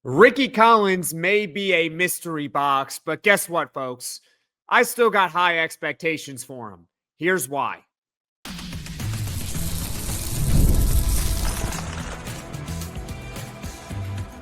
Rickie Collins may be a mystery box, but guess what, folks? I still got high expectations for him. Here's why.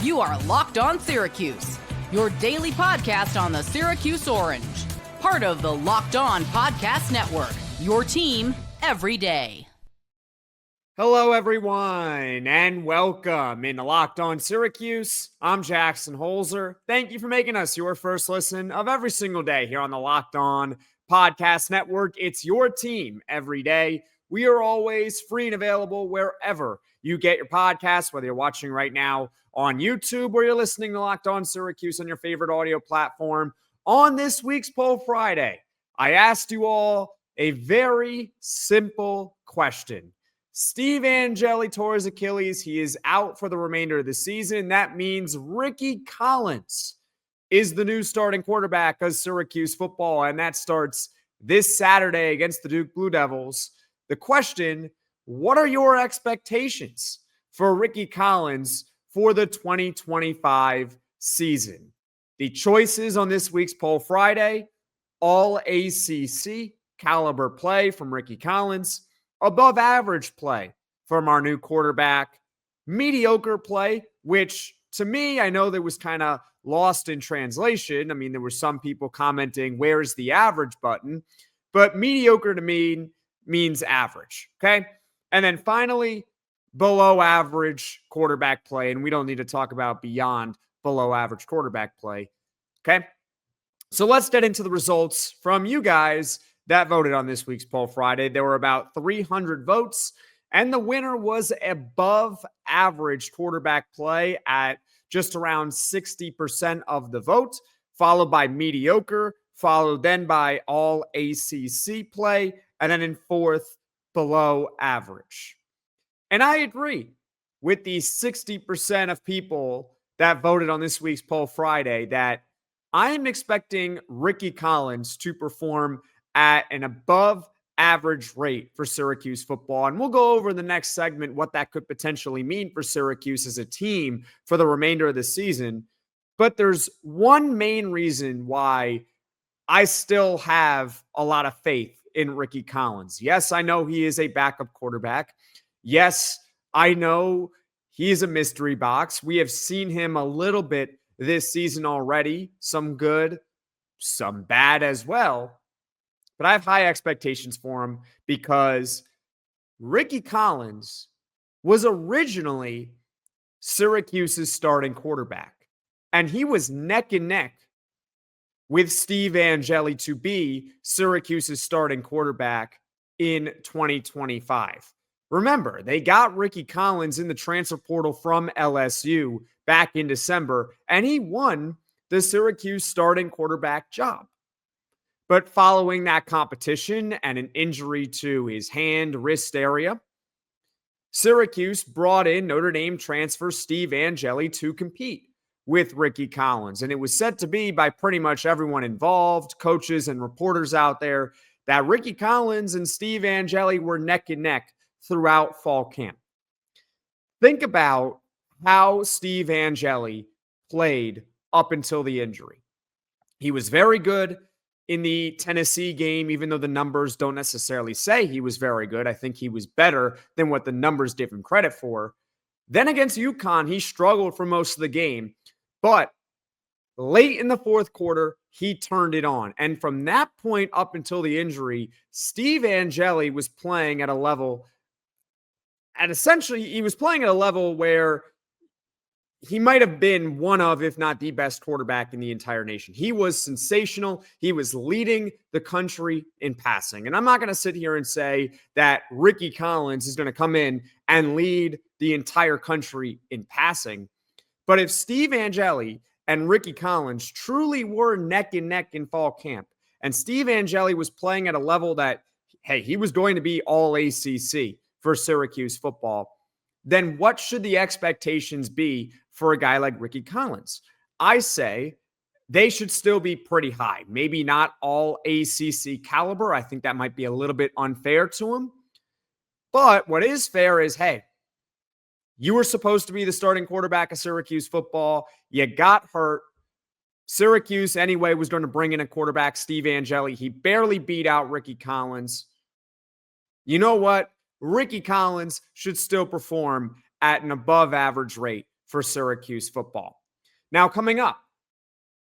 You are Locked On Syracuse, your daily podcast on the Syracuse Orange. Part of the Locked On Podcast Network, your team every day. Hello, everyone, and welcome into Locked On Syracuse. I'm Jackson Holzer. Thank you for making us your first listen of every single day here on the Locked On Podcast Network. It's your team every day. We are always free and available wherever you get your podcasts, whether you're watching right now on YouTube or you're listening to Locked On Syracuse on your favorite audio platform. On this week's Poll Friday, I asked you all a very simple question. Steve Angeli tore his Achilles. He is out for the remainder of the season. That means Rickie Collins is the new starting quarterback of Syracuse football, and that starts this Saturday against the Duke Blue Devils. The question, what are your expectations for Rickie Collins for the 2025 season? The choices on this week's Poll Friday: all ACC caliber play from Rickie Collins, above average play from our new quarterback, mediocre play, which to me, I know that was kind of lost in translation. I mean, there were some people commenting, where's the average button? But mediocre to me means average, okay? And then finally, below average quarterback play. And we don't need to talk about beyond below average quarterback play, okay? So let's get into the results from you guys that voted on this week's Poll Friday. There were about 300 votes, and the winner was above average quarterback play at just around 60% of the vote, followed by mediocre, followed then by all ACC play, and then in fourth, below average. And I agree with the 60% of people that voted on this week's Poll Friday that I am expecting Rickie Collins to perform at an above average rate for Syracuse football. And we'll go over in the next segment what that could potentially mean for Syracuse as a team for the remainder of the season. But there's one main reason why I still have a lot of faith in Rickie Collins. Yes, I know he is a backup quarterback. Yes, I know he's a mystery box. We have seen him a little bit this season already, some good, some bad as well. But I have high expectations for him because Rickie Collins was originally Syracuse's starting quarterback, and he was neck and neck with Steve Angeli to be Syracuse's starting quarterback in 2025. Remember, they got Rickie Collins in the transfer portal from LSU back in December, and he won the Syracuse starting quarterback job. But following that competition and an injury to his hand, wrist area, Syracuse brought in Notre Dame transfer Steve Angeli to compete with Rickie Collins. And it was said to be by pretty much everyone involved, coaches and reporters out there, that Rickie Collins and Steve Angeli were neck and neck throughout fall camp. Think about how Steve Angeli played up until the injury. He was very good in the Tennessee game, even though the numbers don't necessarily say he was very good. I think he was better than what the numbers give him credit for. Then against UConn, he struggled for most of the game. But late in the fourth quarter, he turned it on. And from that point up until the injury, Steve Angeli was playing at a level, and essentially he was playing at a level where he might have been one of, if not the best quarterback in the entire nation. He was sensational. He was leading the country in passing. And I'm not going to sit here and say that Rickie Collins is going to come in and lead the entire country in passing. But if Steve Angeli and Rickie Collins truly were neck and neck in fall camp, and Steve Angeli was playing at a level that, hey, he was going to be all ACC for Syracuse football, then what should the expectations be for a guy like Rickie Collins? I say they should still be pretty high. Maybe not all ACC caliber. I think that might be a little bit unfair to him. But what is fair is, hey, You were supposed to be the starting quarterback of Syracuse football. You got hurt. Syracuse, anyway, was going to bring in a quarterback, Steve Angeli. He barely beat out Rickie Collins. You know what? Rickie Collins should still perform at an above average rate for Syracuse football. Now, coming up,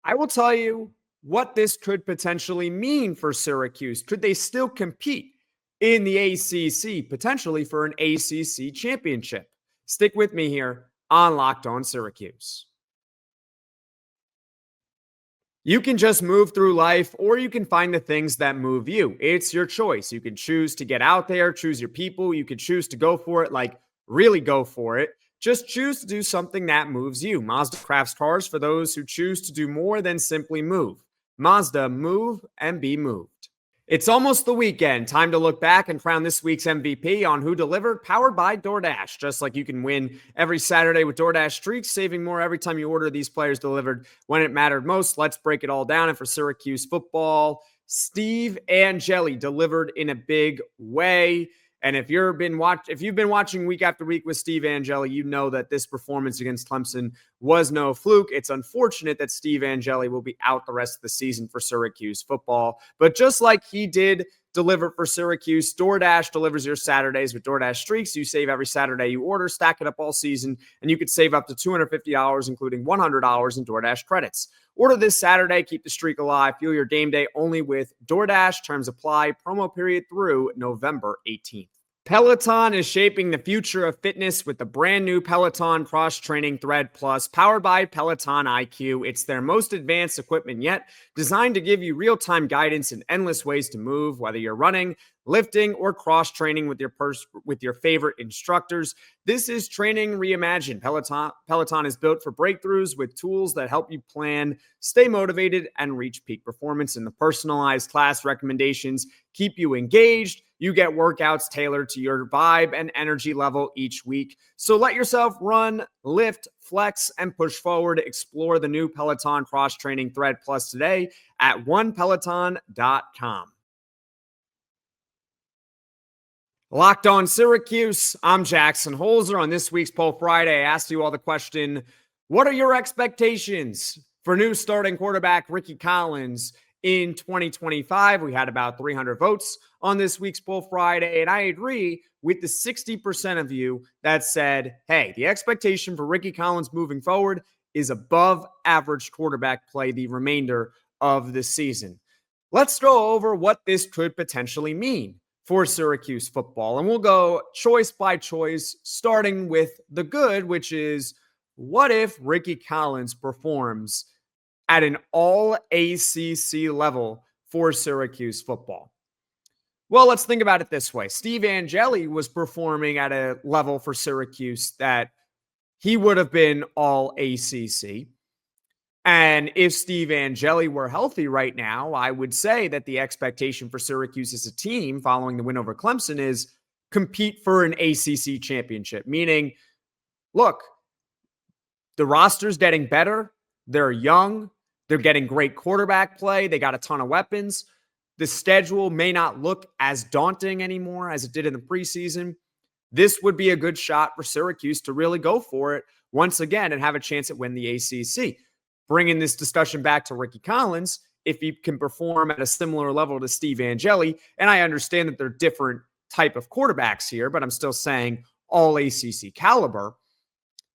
I will tell you what this could potentially mean for Syracuse. Could they still compete in the ACC, potentially for an ACC championship? Stick with me here on Locked On Syracuse. You can just move through life, or you can find the things that move you. It's your choice. You can choose to get out there, choose your people. You can choose to go for it, like really go for it. Just choose to do something that moves you. Mazda crafts cars for those who choose to do more than simply move. Mazda, move and be moved. It's almost the weekend. Time to look back and crown this week's MVP on Who Delivered, powered by DoorDash. Just like you can win every Saturday with DoorDash Streaks, saving more every time you order. These players delivered when it mattered most. Let's break it all down. And for Syracuse football, Steve Angeli delivered in a big way. And if you've been watching week after week with Steve Angeli, you know that this performance against Clemson was no fluke. It's unfortunate that Steve Angeli will be out the rest of the season for Syracuse football. But just like he did deliver for Syracuse, DoorDash delivers your Saturdays with DoorDash Streaks. You save every Saturday you order, stack it up all season, and you could save up to $250, including $100 in DoorDash credits. Order this Saturday, keep the streak alive, fuel your game day only with DoorDash. Terms apply, promo period through November 18th. Peloton is shaping the future of fitness with the brand new Peloton Cross Training Thread Plus, powered by Peloton IQ. It's their most advanced equipment yet, designed to give you real-time guidance and endless ways to move, whether you're running, lifting, or cross-training with your favorite instructors. This is training reimagined. Peloton is built for breakthroughs with tools that help you plan, stay motivated, and reach peak performance. And the personalized class recommendations keep you engaged. You get workouts tailored to your vibe and energy level each week. So let yourself run, lift, flex, and push forward. Explore the new Peloton Cross Training Thread Plus today at onepeloton.com. Locked On Syracuse, I'm Jackson Holzer. On this week's Poll Friday, I asked you all the question, what are your expectations for new starting quarterback Rickie Collins in 2025? We had about 300 votes on this week's Poll Friday, and I agree with the 60% of you that said, hey, the expectation for Rickie Collins moving forward is above average quarterback play the remainder of the season. Let's go over what this could potentially mean for Syracuse football. And we'll go choice by choice, starting with the good, which is what if Rickie Collins performs at an all ACC level for Syracuse football? Well, let's think about it this way. Steve Angeli was performing at a level for Syracuse that he would have been all ACC. And if Steve Angeli were healthy right now, I would say that the expectation for Syracuse as a team following the win over Clemson is compete for an ACC championship. Meaning, look, the roster's getting better. They're young. They're getting great quarterback play. They got a ton of weapons. The schedule may not look as daunting anymore as it did in the preseason. This would be a good shot for Syracuse to really go for it once again and have a chance at win the ACC. Bringing this discussion back to Rickie Collins, if he can perform at a similar level to Steve Angeli, and I understand that they're different type of quarterbacks here, but I'm still saying all ACC caliber,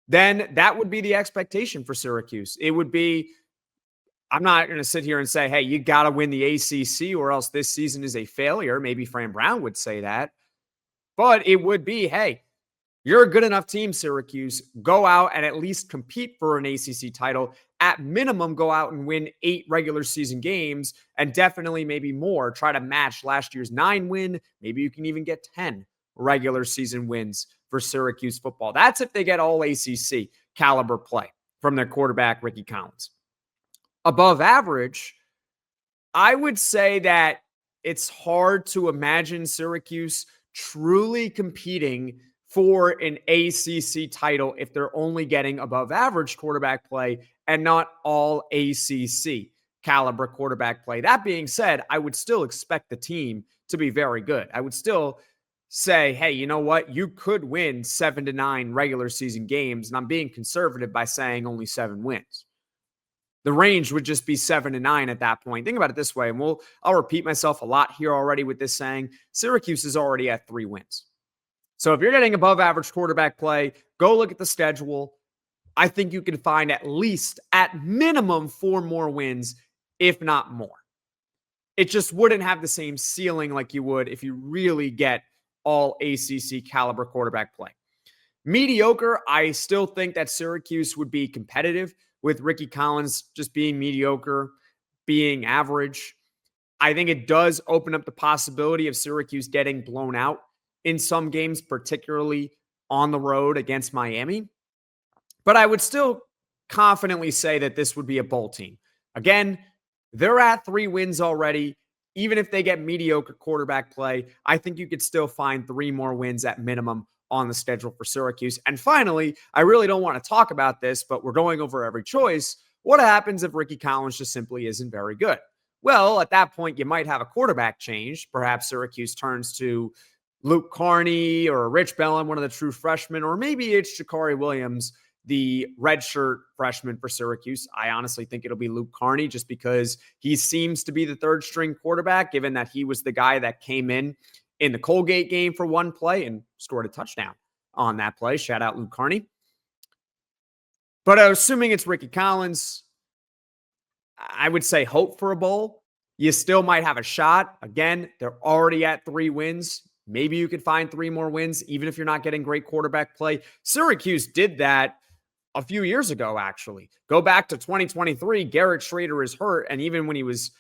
then that would be the expectation for Syracuse. It would be, I'm not going to sit here and say, hey, you got to win the ACC or else this season is a failure. Maybe Fran Brown would say that. But it would be, hey, you're a good enough team, Syracuse. Go out and at least compete for an ACC title. At minimum, go out and win 8 regular season games and definitely maybe more. Try to match last year's 9 win. Maybe you can even get 10 regular season wins for Syracuse football. That's if they get all ACC caliber play from their quarterback, Rickie Collins. Above average, I would say that it's hard to imagine Syracuse truly competing for an ACC title if they're only getting above average quarterback play and not all ACC caliber quarterback play. That being said, I would still expect the team to be very good. I would still say, hey, you know what? You could win 7-9 regular season games. And I'm being conservative by saying only 7 wins. The range would just be 7-9 at that point. Think about it this way, and I'll repeat myself a lot here already with this saying. Syracuse is already at 3 wins. So if you're getting above average quarterback play, go look at the schedule. I think you can find at least, at minimum, 4 more wins, if not more. It just wouldn't have the same ceiling like you would if you really get all ACC caliber quarterback play. Mediocre, I still think that Syracuse would be competitive with Rickie Collins just being mediocre, being average. I think it does open up the possibility of Syracuse getting blown out in some games, particularly on the road against Miami. But I would still confidently say that this would be a bowl team. Again, they're at 3 wins already. Even if they get mediocre quarterback play, I think you could still find 3 more wins at minimum on the schedule for Syracuse. And finally, I really don't want to talk about this, but we're going over every choice. What happens if Rickie Collins just simply isn't very good? Well, at that point, you might have a quarterback change. Perhaps Syracuse turns to Luke Carney or Rich Bellin, one of the true freshmen, or maybe it's Jakari Williams, the redshirt freshman for Syracuse. I honestly think it'll be Luke Carney just because he seems to be the third string quarterback, given that he was the guy that came in the Colgate game for one play and scored a touchdown on that play. Shout out Luke Carney. But assuming it's Rickie Collins, I would say hope for a bowl. You still might have a shot. Again, they're already at 3 wins. Maybe you could find 3 more wins, even if you're not getting great quarterback play. Syracuse did that a few years ago, actually. Go back to 2023, Garrett Schrader is hurt, and even when he was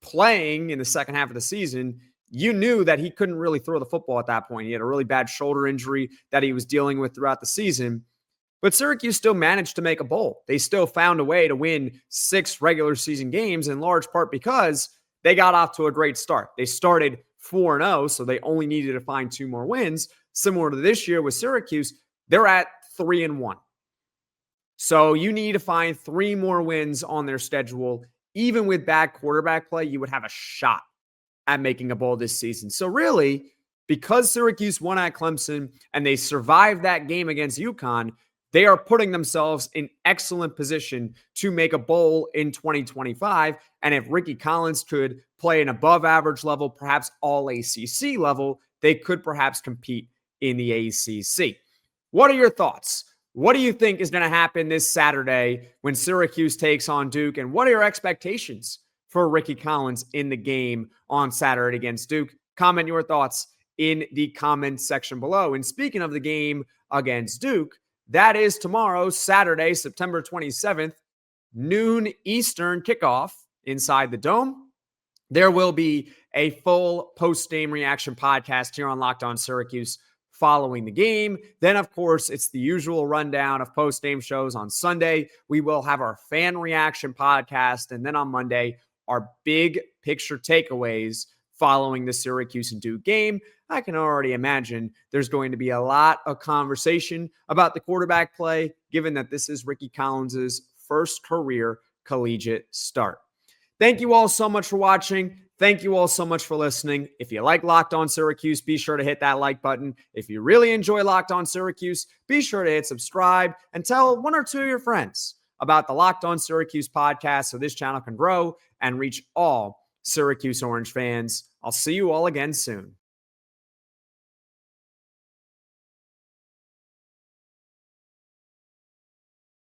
playing in the second half of the season, you knew that he couldn't really throw the football at that point. He had a really bad shoulder injury that he was dealing with throughout the season. But Syracuse still managed to make a bowl. They still found a way to win 6 regular season games, in large part because they got off to a great start. They started 4-0, so they only needed to find 2 more wins. Similar to this year with Syracuse, they're at 3-1. So you need to find 3 more wins on their schedule. Even with bad quarterback play, you would have a shot at making a bowl this season. So really, because Syracuse won at Clemson and they survived that game against UConn, they are putting themselves in excellent position to make a bowl in 2025. And if Rickie Collins could play an above average level, perhaps all ACC level, they could perhaps compete in the ACC. What are your thoughts? What do you think is going to happen this Saturday when Syracuse takes on Duke? And what are your expectations for Rickie Collins in the game on Saturday against Duke? Comment your thoughts in the comments section below. And speaking of the game against Duke, that is tomorrow, Saturday, September 27th, noon Eastern kickoff inside the Dome. There will be a full post-game reaction podcast here on Locked On Syracuse following the game. Then, of course, it's the usual rundown of post-game shows on Sunday. We will have our fan reaction podcast. And then on Monday, our big picture takeaways following the Syracuse and Duke game. I can already imagine there's going to be a lot of conversation about the quarterback play, given that this is Rickie Collins' first career collegiate start. Thank you all so much for watching. Thank you all so much for listening. If you like Locked On Syracuse, be sure to hit that like button. If you really enjoy Locked On Syracuse, be sure to hit subscribe and tell 1 or 2 of your friends about the Locked On Syracuse podcast so this channel can grow and reach all Syracuse Orange fans. I'll see you all again soon.